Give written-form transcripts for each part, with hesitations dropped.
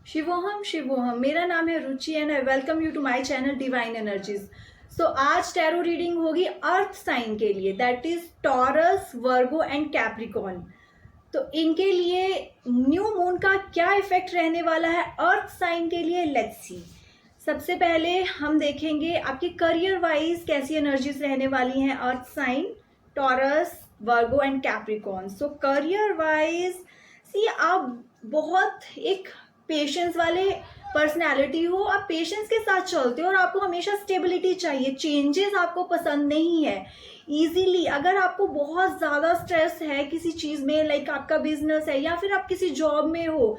शिवोहम शिवोहम, मेरा नाम है Ruchi and I welcome you to my channel divine energies. So आज टैरो रीडिंग होगी अर्थ साइन के लिए, that is Taurus, Virgo and Capricorn. तो इनके लिए न्यू मून का क्या इफेक्ट रहने वाला है अर्थ साइन के लिए, लेट्स सी। सबसे पहले हम देखेंगे आपके करियर वाइज कैसी एनर्जीज रहने वाली हैं earth sign, Taurus, Virgo and Capricorn. So career wise see, आप बहुत एक पेशेंस वाले पर्सनैलिटी हो, आप पेशेंस के साथ चलते हो और आपको हमेशा स्टेबिलिटी चाहिए, चेंजेस आपको पसंद नहीं है इजीली। अगर आपको बहुत ज़्यादा स्ट्रेस है किसी चीज़ में, लाइक आपका बिजनेस है या फिर आप किसी जॉब में हो,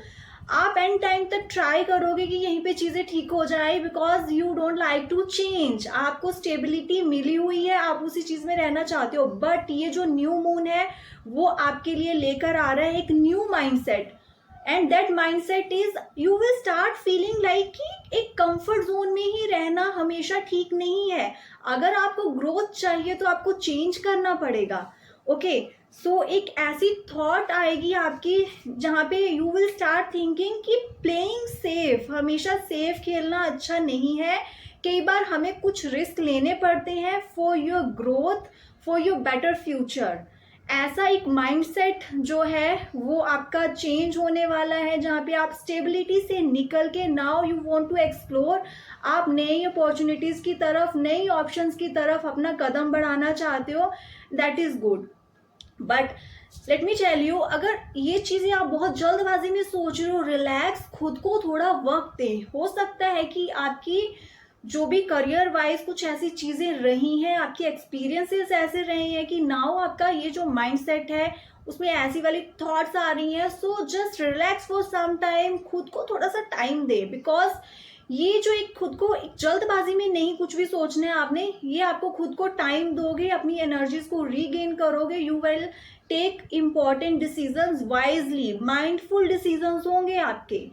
आप एंड टाइम तक ट्राई करोगे कि यहीं पे चीज़ें ठीक हो जाए, because you don't like to change. आपको स्टेबिलिटी मिली हुई है, आप उसी चीज़ में रहना चाहते हो। बट ये जो न्यू मून है वो आपके लिए लेकर आ रहा है एक new mindset, and that mindset is you will start feeling like कि एक कंफर्ट जोन में ही रहना हमेशा ठीक नहीं है। अगर आपको ग्रोथ चाहिए तो आपको चेंज करना पड़ेगा। ओके, सो एक ऐसी थॉट आएगी आपकी जहाँ पे यू विल स्टार्ट थिंकिंग कि प्लेइंग सेफ, हमेशा सेफ खेलना अच्छा नहीं है। कई बार हमें कुछ रिस्क लेने पड़ते हैं for your growth, for your better future. ऐसा एक माइंडसेट जो है वो आपका चेंज होने वाला है, जहाँ पे आप स्टेबिलिटी से निकल के now you want to explore, आप नई अपॉर्चुनिटीज की तरफ, नई ऑप्शंस की तरफ अपना कदम बढ़ाना चाहते हो। That is good, but let me tell you, अगर ये चीजें आप बहुत जल्दबाजी में सोच रहे हो, रिलैक्स, खुद को थोड़ा वक्त दें। हो सकता है कि आपकी जो भी करियर वाइज कुछ ऐसी चीजें रही हैं, आपके एक्सपीरियंसेस ऐसे रहे हैं कि नाउ आपका ये जो माइंडसेट है उसमें ऐसी वाली थॉट्स आ रही हैं। So just relax for some time, खुद को थोड़ा सा टाइम दे, बिकॉज ये जो एक खुद को एक जल्दबाजी में नहीं कुछ भी सोचना है आपने, ये आपको खुद को टाइम दोगे, अपनी एनर्जीज को रीगेन करोगे, you will take important decisions wisely, mindful decisions होंगे आपके।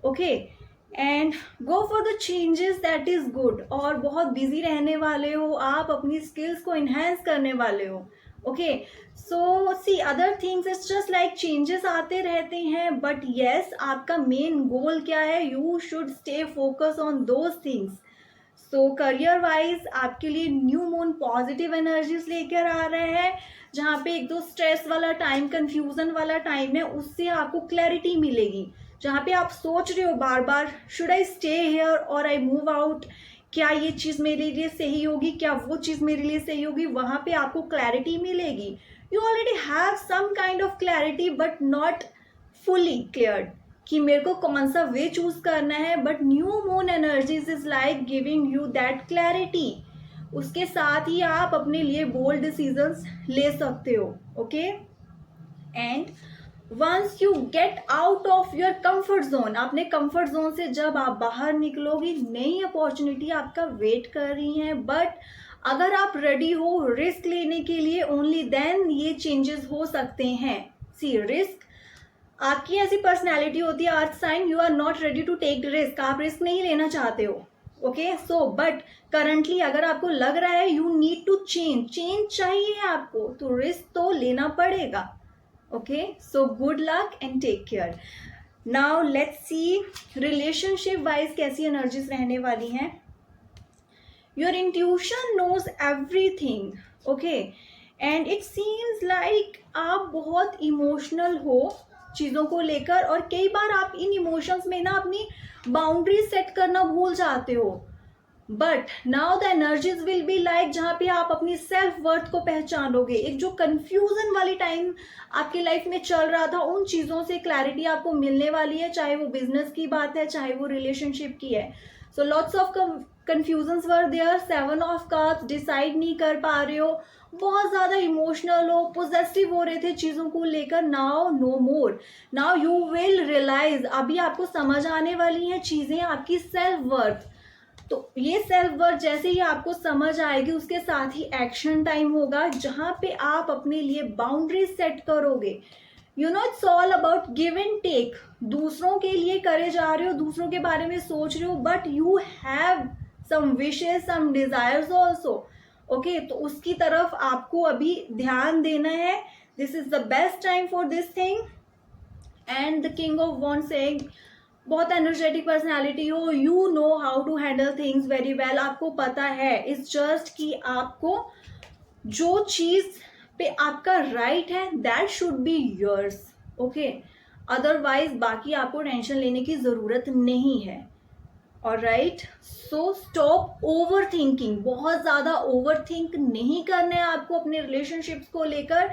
Okay, and go for the changes, that is good. और बहुत बिजी रहने वाले हो आप, अपनी स्किल्स को इन्हेंस करने वाले हो। Okay, so see other things, it's just like changes आते रहते हैं, बट येस आपका मेन गोल क्या है, you should stay focus on those things. So career wise आपके लिए न्यू मून पॉजिटिव एनर्जीज लेकर आ रहे हैं, जहाँ पे एक दो स्ट्रेस वाला टाइम, कंफ्यूजन वाला टाइम है, उससे आपको क्लैरिटी मिलेगी। जहाँ पे आप सोच रहे हो बार बार, शुड आई स्टे हेयर और आई मूव आउट, क्या ये चीज़ मेरे लिए सही होगी, क्या वो चीज़ मेरे लिए सही होगी, वहाँ पे आपको क्लैरिटी मिलेगी। You already have some kind of clarity but not fully cleared कि मेरे को कौन सा वे चूज करना है। But new moon energies is like giving you that clarity. उसके साथ ही आप अपने लिए बोल्ड डिसीजंस ले सकते हो। Okay, and once you get out of your comfort zone, अपने कंफर्ट जोन से जब आप बाहर निकलोगी, नई अपॉर्चुनिटी आपका वेट कर रही है। बट अगर आप रेडी हो रिस्क लेने के लिए, ओनली देन ये चेंजेस हो सकते हैं। सी, रिस्क आपकी ऐसी पर्सनैलिटी होती है earth sign, you are not ready to take risk, आप रिस्क नहीं लेना चाहते हो। ओके, सो बट करंटली अगर आपको लग रहा है यू नीड टू चेंज चाहिए आपको, तो रिस्क तो लेना पड़ेगा। Okay, so good luck and take care. Now let's see relationship wise कैसी एनर्जीज रहने वाली हैं। Your intuition knows everything, okay, and it seems like आप बहुत इमोशनल हो चीज़ों को लेकर, और कई बार आप इन इमोशंस में ना अपनी बाउंड्री सेट करना भूल जाते हो। But now the energies will be like जहाँ पे आप अपनी सेल्फ वर्थ को पहचानोगे। एक जो कंफ्यूजन वाली टाइम आपकी लाइफ में चल रहा था, उन चीज़ों से क्लैरिटी आपको मिलने वाली है, चाहे वो बिजनेस की बात है, चाहे वो रिलेशनशिप की है। So lots of confusions were there, 7 of cups, decide नहीं कर पा रहे हो, बहुत ज़्यादा इमोशनल हो, पोजेसिव हो रहे थे चीज़ों को लेकर। Now no more, now you will realise, अभी आपको समझ आने वाली हैं चीज़ें, आपकी सेल्फ वर्थ। तो ये सेल्फ वर्थ जैसे ही आपको समझ आएगी, उसके साथ ही एक्शन टाइम होगा, जहां पे आप अपने लिए बाउंड्री सेट करोगे। You know, it's all about give and take. दूसरों के लिए करे जा रहे हो, दूसरों के बारे में सोच रहे हो, but you have some wishes, some desires also. Okay, तो उसकी तरफ आपको अभी ध्यान देना है। This is the best time for this thing. And the king of wand saying बहुत एनर्जेटिक पर्सनालिटी हो, you know how to handle things very well, आपको पता है, इट्स जस्ट कि आपको जो चीज पे आपका राइट है that should be yours, okay. Otherwise बाकी आपको टेंशन लेने की जरूरत नहीं है। Alright, so stop over thinking, बहुत ज्यादा ओवर थिंक नहीं करना है आपको अपने रिलेशनशिप्स को लेकर।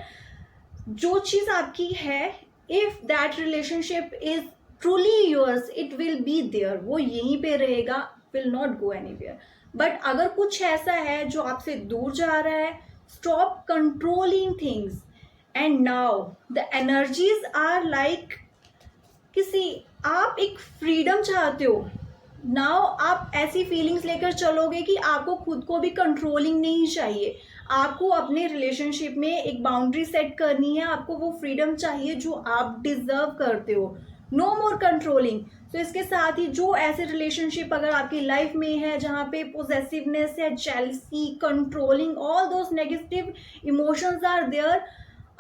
जो चीज आपकी है, if that relationship is truly yours, it will be there, वो यहीं पे रहेगा, विल नॉट गो एनीवेयर। बट अगर कुछ ऐसा है जो आपसे दूर जा रहा है, stop controlling things. And now the energies are like, किसी, आप एक फ्रीडम चाहते हो नाउ, आप ऐसी फीलिंग्स लेकर चलोगे कि आपको खुद को भी कंट्रोलिंग नहीं चाहिए, आपको अपने रिलेशनशिप में एक बाउंड्री सेट करनी है, आपको वो फ्रीडम चाहिए जो आप डिजर्व करते हो, नो मोर कंट्रोलिंग। तो इसके साथ ही जो ऐसे रिलेशनशिप अगर आपकी लाइफ में है जहाँ पे पोजेसिवनेस है, jealousy, controlling, all those negative emotions are there,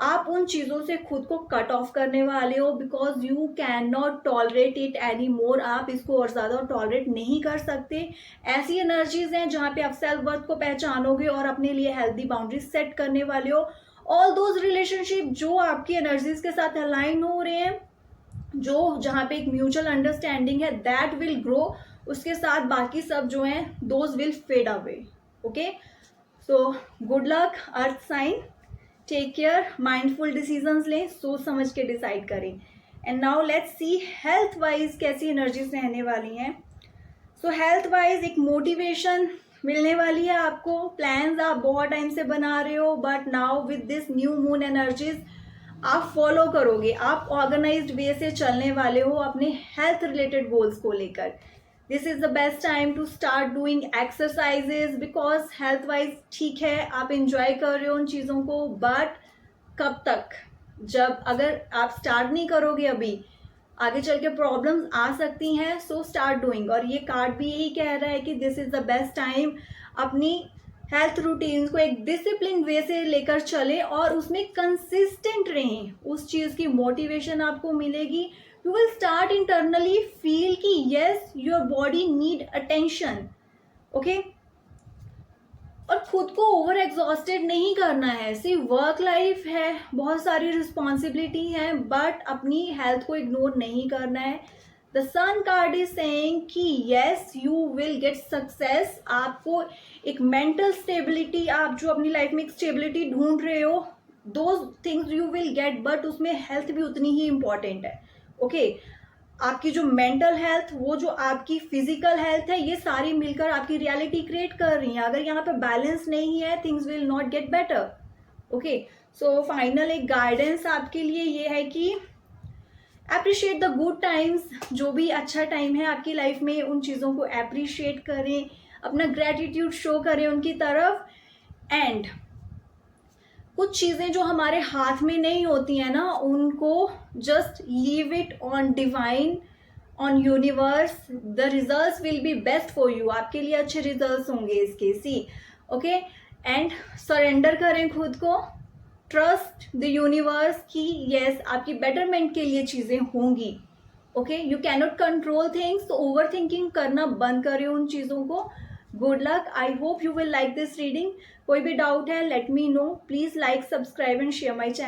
आप उन चीजों से खुद को कट ऑफ करने वाले हो, because you can not tolerate it any more, आप इसको और ज्यादा टॉलरेट नहीं कर सकते। ऐसी एनर्जीज हैं जहाँ पे आप सेल्फ वर्थ को पहचानोगे और अपने लिए हेल्दी बाउंड्री सेट करने वाले हो। ऑल दोज रिलेशनशिप जो आपकी एनर्जीज के साथ अलाइन हो रहे हैं, जो जहाँ पे एक म्यूचुअल अंडरस्टैंडिंग है, दैट विल ग्रो, उसके साथ बाकी सब जो है those will fade away, okay. So good luck earth sign, take care, mindful decisions लें, सोच समझ के डिसाइड करें। And now let's see health wise कैसी एनर्जीज रहने वाली हैं। सो हेल्थ वाइज एक मोटिवेशन मिलने वाली है आपको, प्लान्स आप बहुत टाइम से बना रहे हो, but now with this new moon energies आप फॉलो करोगे, आप ऑर्गेनाइज्ड वे से चलने वाले हो अपने हेल्थ रिलेटेड गोल्स को लेकर। This is the best time to start doing exercises, because health wise ठीक है, आप इंजॉय कर रहे हो उन चीज़ों को, बट कब तक, जब अगर आप स्टार्ट नहीं करोगे अभी, आगे चल के प्रॉब्लम्स आ सकती हैं। सो स्टार्ट डूइंग, और ये कार्ड भी यही कह रहा है कि this is the best time, अपनी हेल्थ रूटीन्स को एक डिसिप्लिन वे से लेकर चले और उसमें कंसिस्टेंट रहें, उस चीज़ की मोटिवेशन आपको मिलेगी। You will start internally feel कि yes your body need attention, okay. और खुद को ओवर एग्जॉस्टेड नहीं करना है, सिर्फ वर्क लाइफ है, बहुत सारी रिस्पॉन्सिबिलिटी है, बट अपनी हेल्थ को इग्नोर नहीं करना है। The sun card is saying कि yes you will get success, आपको एक मेंटल स्टेबिलिटी, आप जो अपनी लाइफ में एक स्टेबिलिटी ढूंढ रहे हो, दो things you will gate, but उसमें हेल्थ भी उतनी ही इंपॉर्टेंट है, ओके। आपकी जो मेंटल हेल्थ, वो जो आपकी फिजिकल हेल्थ है, ये सारी मिलकर आपकी रियलिटी क्रिएट कर रही हैं। अगर यहाँ पे बैलेंस नहीं है, things will not get better, okay. So final एक गाइडेंस आपके लिए ये है कि अप्रिशिएट द गुड टाइम्स, जो भी अच्छा टाइम है आपकी लाइफ में, उन चीज़ों को अप्रिशिएट करें, अपना ग्रेटिट्यूड शो करें उनकी तरफ। एंड कुछ चीज़ें जो हमारे हाथ में नहीं होती हैं ना, उनको just leave it on divine, on universe, the results will be best for you, आपके लिए अच्छे रिजल्ट्स होंगे इसके, सी, ओके। एंड सरेंडर करें खुद को, ट्रस्ट द यूनिवर्स कि यस आपकी बेटरमेंट के लिए चीज़ें होंगी, okay. You can not control things, तो ओवर थिंकिंग करना बंद करें उन चीज़ों को। Good luck, I hope you will like this reading. कोई भी डाउट है let me know, please like, subscribe and share my channel.